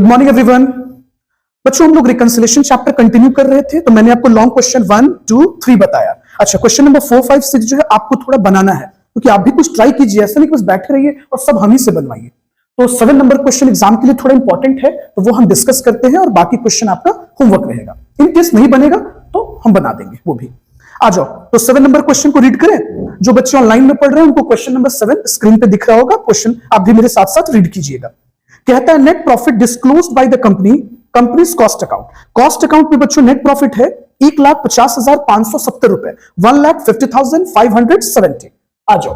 Morning everyone. बच्चों हम लोग रिकंसिलिएशन चैप्टर कंटिन्यू कर रहे थे, तो मैंने आपको लॉन्ग क्वेश्चन 1, 2, 3 बताया। अच्छा, क्वेश्चन नंबर 4, 5, 6 जो है आपको थोड़ा बनाना है, क्योंकि आप भी कुछ ट्राई कीजिए, ऐसा नहीं कि बस बैठे रहिए और सब हम ही से बनवाइए। तो 7 नंबर क्वेश्चन एग्जाम के लिए थोड़ा इंपॉर्टेंट है, तो वो हम डिस्कस करते हैं और बाकी क्वेश्चन आपका होमवर्क रहेगा। इन केस नहीं बनेगा तो हम बना देंगे वो भी। आ जाओ, तो 7 नंबर क्वेश्चन को रीड करें। जो बच्चे ऑनलाइन में पढ़ रहे हैं उनको क्वेश्चन नंबर 7 स्क्रीन पे दिख रहा होगा, क्वेश्चन आप भी मेरे साथ साथ रीड कीजिएगा। कहता है net profit disclosed by the companies cost account. Cost account में बच्चों नेट प्रॉफिट है 1,50,570 रुपए, 1,50,570। आ जाओ,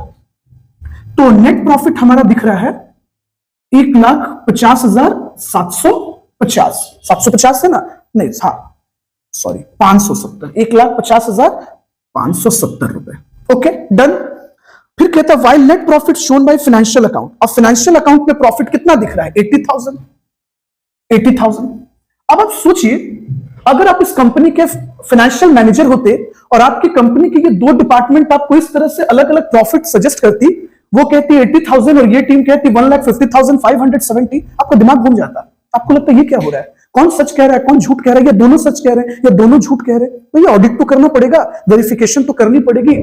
तो नेट प्रॉफिट हमारा दिख रहा है 1,50,750। 750 है ना? नहीं, हाँ सॉरी 570, 1,50,570 रुपए। Okay done. फिर कहता है while net profit shown by financial account. अब फाइनेंशियल अकाउंट में प्रॉफिट कितना दिख रहा है? 80,000। 80,000। अब आप सोचिए, अगर आप इस कंपनी के फाइनेंशियल मैनेजर होते और आपकी कंपनी की ये दो डिपार्टमेंट आपको इस तरह से अलग अलग प्रॉफिट सजेस्ट करती, वो कहती 80,000 और ये टीम कहती 1,50,570, आपका दिमाग घूम जाता। आपको लगता है ये क्या हो रहा है, कौन सच कह रहा है कौन झूठ कह रहा है, या दोनों सच कह रहे हैं या दोनों झूठ कह रहे हैं। तो ये ऑडिट तो करना पड़ेगा, वेरिफिकेशन तो करनी पड़ेगी।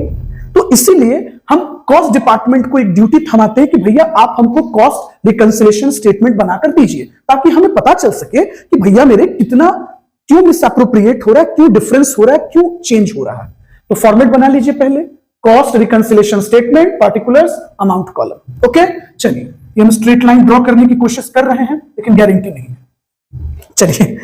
तो इसीलिए हम कॉस्ट डिपार्टमेंट को एक ड्यूटी थमाते हैं कि भैया आप हमको कॉस्ट रिकंसिलिएशन स्टेटमेंट बनाकर दीजिए, ताकि हमें पता चल सके कि भैया मेरे कितना क्यों मिसअप्रोप्रिएट हो रहा है, क्यों डिफरेंस हो रहा है, क्यों चेंज हो रहा है। तो फॉर्मेट बना लीजिए पहले, cost reconciliation statement particulars amount column. Okay चलिए, ये हम स्ट्रेट लाइन ड्रॉ करने की कोशिश कर रहे हैं, लेकिन गारंटी नहीं है। चलिए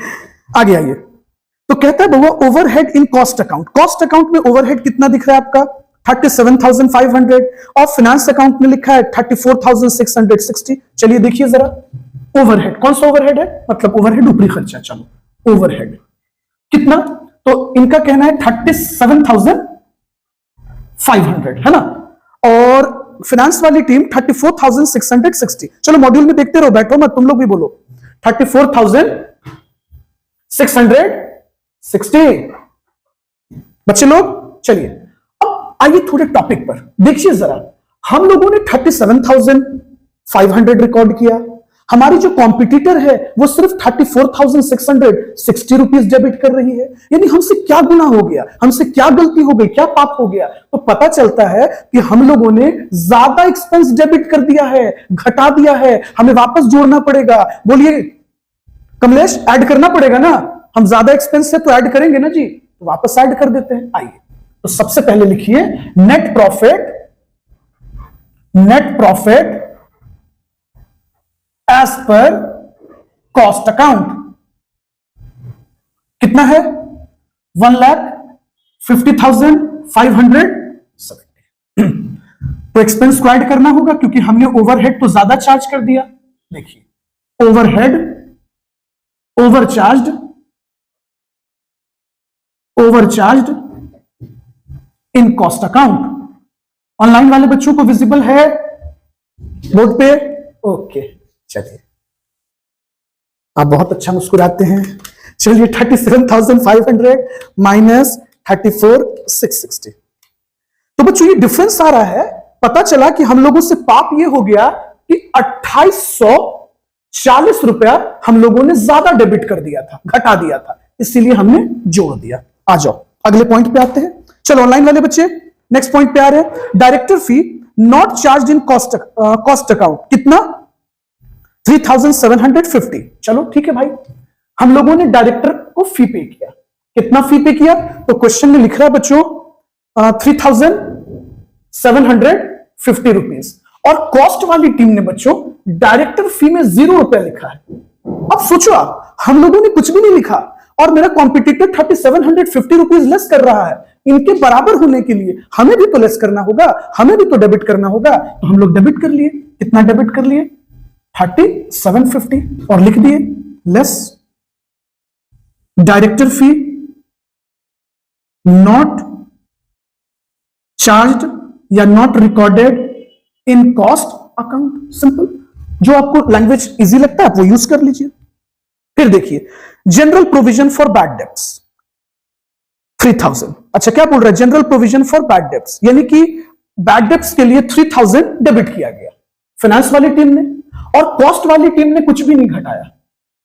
आगे आइए। तो कहता है वो ओवरहेड इन कॉस्ट अकाउंट। कॉस्ट अकाउंट में ओवरहेड कितना दिख रहा है आपका? 37,500 और फाइनेंस अकाउंट में लिखा है 34,660। चलिए देखिए जरा ओवरहेड, कौन सा ओवरहेड है? मतलब ओवरहेड ऊपरी खर्चा। चलो ओवरहेड कितना? तो इनका कहना है 37,500 है ना, और फाइनेंस वाली टीम 34,660। चलो मॉड्यूल में देखते रहो, बैठो मत, तुम लोग भी बोलो 34,660 बच्चे लोग। चलिए अब आइए थोड़े टॉपिक पर देखिए जरा। हम लोगों ने 37,500 रिकॉर्ड किया, हमारी जो कॉम्पिटिटर है वो सिर्फ 34,660 रुपीज डेबिट कर रही है। यानी हमसे क्या गुना हो गया, हमसे क्या गलती हो गई, क्या पाप हो गया? तो पता चलता है कि हम लोगों ने ज्यादा एक्सपेंस डेबिट कर दिया है, घटा दिया है, हमें वापस जोड़ना पड़ेगा। बोलिए कमलेश, ऐड करना पड़ेगा ना, हम ज्यादा एक्सपेंस है तो ऐड करेंगे ना जी, तो वापस ऐड कर देते हैं। आइए, तो सबसे पहले लिखिए net profit as per cost account कितना है? 1,50,570। तो एक्सपेंस को ऐड करना होगा, क्योंकि हमने ओवरहेड तो ज्यादा चार्ज कर दिया। देखिए overhead overcharged in cost account. Online वाले बच्चों को विजिबल है बोर्ड पे? ओके चलिए, आप बहुत अच्छा मुस्कुराते हैं। चलिए 37,500 माइनस 34,660। तो बच्चों ये डिफरेंस आ रहा है। पता चला कि हम लोगों से पाप ये हो गया कि 2,840 रुपया हम लोगों ने ज्यादा डेबिट कर दिया था, घटा दिया था, इसीलिए हमने जोड़ दिया। आ जाओ अगले पॉइंट पे आते हैं। चलो ऑनलाइन वाले बच्चे नेक्स्ट पॉइंट पे आ रहे हैं। Director fee not charge in cost account कितना? 3,750। चलो ठीक है भाई, हम लोगों ने डायरेक्टर को फी पे किया। कितना फी पे किया? तो क्वेश्चन में लिख रहा है बच्चों 3,750 रुपीज, और कॉस्ट वाली टीम ने बच्चों डायरेक्टर फी में 0 रुपया लिखा है। अब सोचो आप, हम लोगों ने कुछ भी नहीं लिखा और मेरा कॉम्पिटिटर 3,750 रुपीज लेस कर रहा है। इनके बराबर होने के लिए हमें भी तो लेस करना होगा, हमें भी तो डेबिट करना होगा। तो हम लोग डेबिट कर लिए। कितना डेबिट कर लिए? 3,750, और लिख दिए less director fee not charged या not recorded in cost account. Simple, जो आपको लैंग्वेज इजी लगता है आप वो यूज कर लीजिए। फिर देखिए general provision for bad debts 3,000। अच्छा क्या बोल रहा है? General provision for bad debts, यानी कि बैड डेब्ट्स के लिए 3,000 डेबिट किया गया फाइनेंस वाली टीम ने, और कॉस्ट वाली टीम ने कुछ भी नहीं घटाया।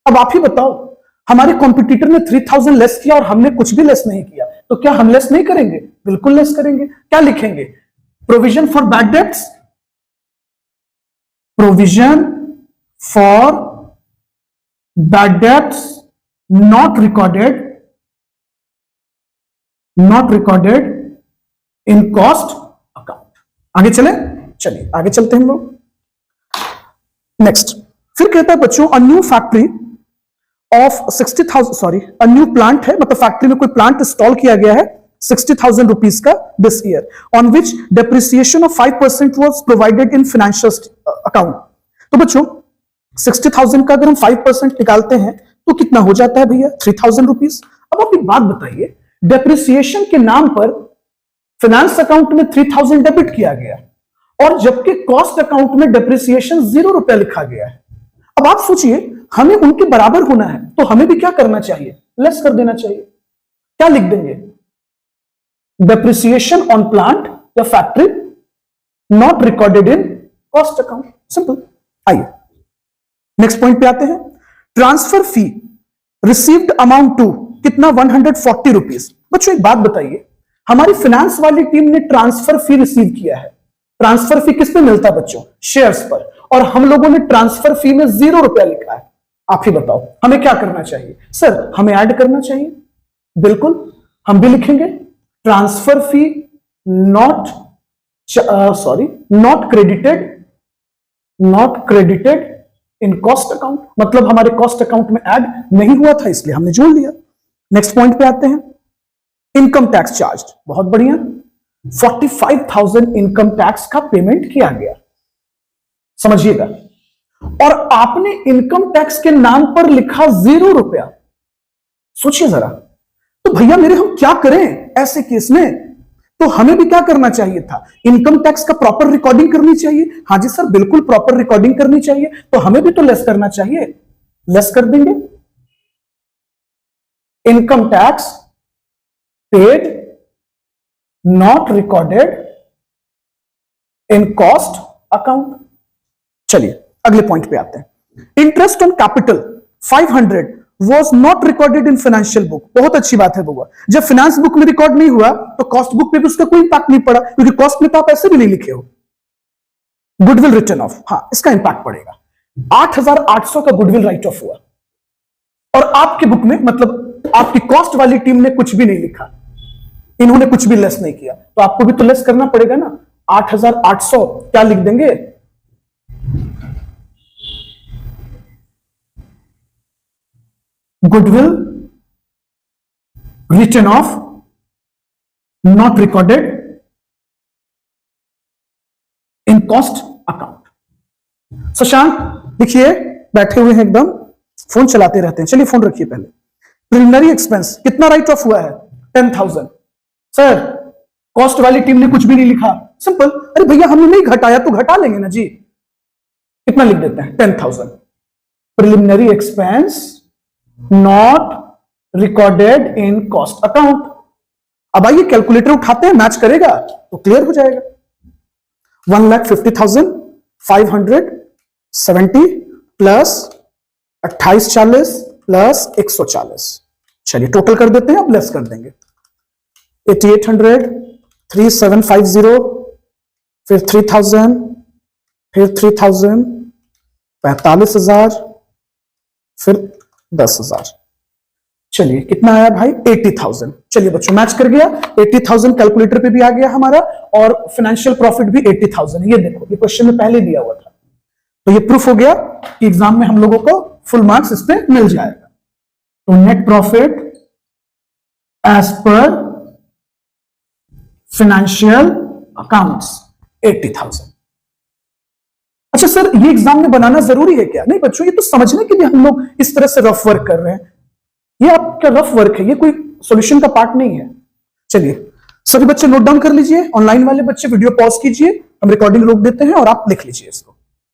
अब आप ही बताओ, हमारे कॉम्पिटिटर ने 3000 लेस किया और हमने कुछ भी लेस नहीं किया, तो क्या हम लेस नहीं करेंगे? बिल्कुल लेस करेंगे। क्या लिखेंगे? Provision for bad debts, provision for bad debts not recorded in cost account. आगे चलिए आगे चलते हैं हम लोग। नेक्स्ट फिर कहता है बच्चों, a new factory of 60,000, a new plant है, मतलब फैक्ट्री में कोई प्लांट इंस्टॉल किया गया है 60,000 रुपीज का this year, on which depreciation of 5% was provided in financial account. तो बच्चों 60,000 का अगर हम 5% निकालते हैं तो कितना हो जाता है भैया? 3,000 रुपीज। अब आप एक बात बताइए, डेप्रिसिएशन के नाम पर फाइनेंस अकाउंट में 3,000 डेबिट किया गया और जबकि कॉस्ट अकाउंट में डेप्रिसिएशन 0 रुपया लिखा गया है। अब आप सोचिए, हमें उनके बराबर होना है तो हमें भी क्या करना चाहिए? लेस कर देना चाहिए। क्या लिख देंगे? डेप्रिसिएशन ऑन प्लांट या factory not recorded in cost account, simple. आइए नेक्स्ट पॉइंट पे आते हैं। Transfer fee received amount to कितना? 140 रुपीज। बच्चों एक बात बताइए, हमारी फाइनेंस वाली टीम ने ट्रांसफर फी रिसीव किया है। ट्रांसफर फी किस पे मिलता है बच्चों? शेयर्स पर। और हम लोगों ने ट्रांसफर फी में 0 रुपया लिखा है। आप ही बताओ हमें क्या करना चाहिए? सर हमें ऐड करना चाहिए। बिल्कुल, हम भी लिखेंगे transfer fee not credited in cost account, मतलब हमारे कॉस्ट अकाउंट में ऐड नहीं हुआ था इसलिए हमने जोड़ लिया। नेक्स्ट पॉइंट पे आते हैं। इनकम टैक्स चार्ज, बहुत बढ़िया, 45,000 इनकम टैक्स का पेमेंट किया गया। समझिएगा, और आपने इनकम टैक्स के नाम पर लिखा 0 रुपया। सोचिए जरा, तो भैया मेरे हम क्या करें ऐसे केस में? तो हमें भी क्या करना चाहिए था? इनकम टैक्स का प्रॉपर रिकॉर्डिंग करनी चाहिए। हाँ जी सर, बिल्कुल प्रॉपर रिकॉर्डिंग करनी चाहिए, तो हमें भी तो लेस करना चाहिए। लेस कर देंगे, income tax paid not recorded in cost account. चलिए अगले पॉइंट पे आते हैं। Interest on capital 500 was not recorded in financial book. बहुत अच्छी बात है बुआ, जब फाइनेंस बुक में रिकॉर्ड नहीं हुआ तो कॉस्ट बुक पे भी उसका कोई इंपैक्ट नहीं पड़ा, क्योंकि कॉस्ट में तो आप ऐसे भी नहीं लिखे हो। गुडविल रिटर्न ऑफ, हाँ इसका इंपैक्ट पड़ेगा। 8,800 का गुडविल राइट ऑफ हुआ और आपके बुक में, मतलब आपकी कॉस्ट वाली टीम ने कुछ भी नहीं लिखा, इन्होंने कुछ भी लेस नहीं किया, तो आपको भी तो लेस करना पड़ेगा ना। 8,800 क्या लिख देंगे? Goodwill return of not recorded in cost account. Shashank देखिए बैठे हुए हैं एकदम, फोन चलाते रहते हैं। चलिए फोन रखिए पहले। प्रिलिमिनरी एक्सपेंस कितना राइट ऑफ हुआ है? 10,000। सर कॉस्ट वाली टीम ने कुछ भी नहीं लिखा, सिंपल। अरे भैया हमने नहीं घटाया तो घटा लेंगे ना जी, कितना लिख देते हैं? 10,000। Preliminary expense not recorded in cost account. अब आइए कैलकुलेटर उठाते हैं, मैच करेगा तो क्लियर हो जाएगा। 1,50,570 प्लस 2840 प्लस 140। चलिए टोटल कर देते हैं, अब लेस कर देंगे। 8,800, 3,750, फिर 3,000, फिर 3,000, 45,000, फिर 10,000। चलिए कितना आया भाई? 80,000। चलिए बच्चों मैच कर गया। 80,000 कैलकुलेटर पे भी आ गया हमारा, और फाइनेंशियल प्रॉफिट भी 80,000। ये देखो, ये क्वेश्चन में पहले दिया हुआ था, तो ये प्रूफ हो गया कि एग्जाम में हम लोगों को फुल मार्क्स इस पे मिल जाएगा। तो net profit as per financial accounts 80,000। अच्छा सर ये एग्जाम में बनाना जरूरी है क्या? नहीं बच्चों, ये तो समझने के लिए हम लोग इस तरह से रफ वर्क कर रहे हैं। ये आपका रफ वर्क है, ये कोई सॉल्यूशन का पार्ट नहीं है। चलिए सभी बच्चे नोट डाउन कर लीजिए, ऑनलाइन वाले बच्चे वीडियो पॉज कीजिए, हम रिकॉर्डिंग रोक देते हैं और आप लिख लीजिए इसको।